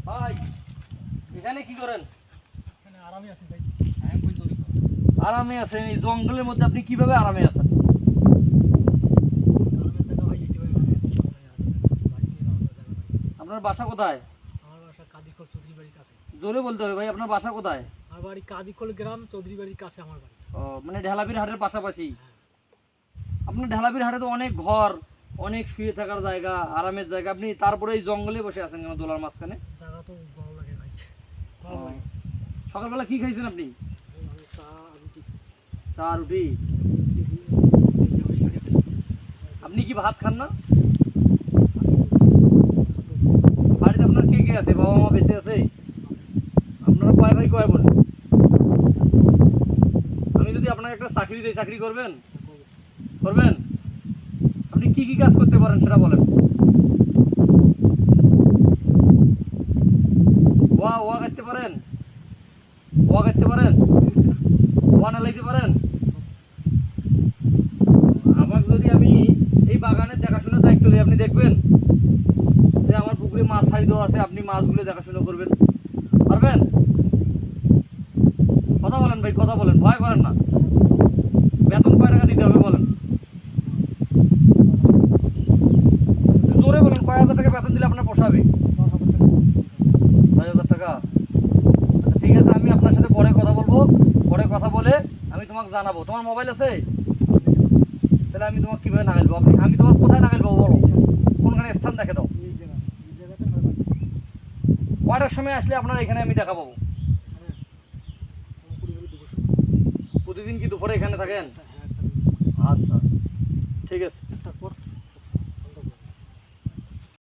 ভাই এখানে কি করেন? এখানে আরামে আছি ভাই। আরামে আছেন? এই জঙ্গলের মধ্যে আপনি কিভাবে আরামে আছেন? আরামের জায়গা ভাই এটি ভাই, মানে বাড়িতে যাওয়ার জায়গা নাই। আপনার বাসা কোথায়? আমার বাসা কাদিখোল চৌধুরী বাড়ির কাছে। জোরে বলতে হবে ভাই, আপনার বাসা কোথায়? আমার বাড়ি কাদিখোল গ্রাম, চৌধুরী বাড়ির কাছে আমার বাড়ি। ও মানে ঢেলাপির হাটের পাশাপাশি। হ্যাঁ। আপনার ঢেলাপির হাটে তো অনেক ঘর, অনেক শুয়ে থাকার জায়গা, আরামের জায়গা, আপনি তারপরে এই জঙ্গলে বসে আছেন কেন দোলার মাঝখানে? জায়গা তো ভালো লাগে ভাই, ও, ভালো লাগে। সকালবেলা কি খাইছেন আপনি? আমি চা রুটি চা রুটি? আপনি কি ভাত খান না? বাড়িতে আপনার কে কে আছে? বাবা মা বেঁচে আছে? আপনারা কয় ভাই কয় বোন? আমি যদি আপনাকে একটা চাকরি দিই, চাকরি করবেন? করবেন? আপনি কি কি কাজ করতে পারেন সেটা বলেন। ওয়া করতে পারেন? ওয়া করতে পারেন? ওয়া না লাইতে পারেন? আমাকে যদি আমি এই বাগানের দেখাশোনার দায়িত্ব দিই, আপনি দেখবেন যে আমার পুকুরে মাছ ছাড়ি দেওয়া আছে, আপনি মাছগুলো দেখাশোনা করবেন, পারবেন? কথা বলেন ভাই, কথা বলেন, ভয় করেন না। বেতন কয় টাকা দিতে হবে বলেন? জোরে বলেন, কয় হাজার টাকা বেতন দিলে আপনার পোষাবে? 5,000 টাকা? আচ্ছা ঠিক আছে, আমি আপনার সাথে পরে কথা বলবো। পরে কথা বলে আমি তোমাকে জানাবো। তোমার মোবাইল আছে? তাহলে আমি তোমাকে কিভাবে নাগাইলবো? আমি তোমার কোথায় নাগাইলবো বলো? কোনখানে স্থান দেখে দাও। এই জায়গা, এই জায়গাতে আমার বাড়ি। কয়টার সময় আসলে আপনার এখানে আমি দেখা পাবো? হ্যাঁ, আমার পরিবারের দুপুর সময়। প্রতিদিন কি দুপুরে এখানে থাকেন? হ্যাঁ, আচ্ছা ঠিক আছে।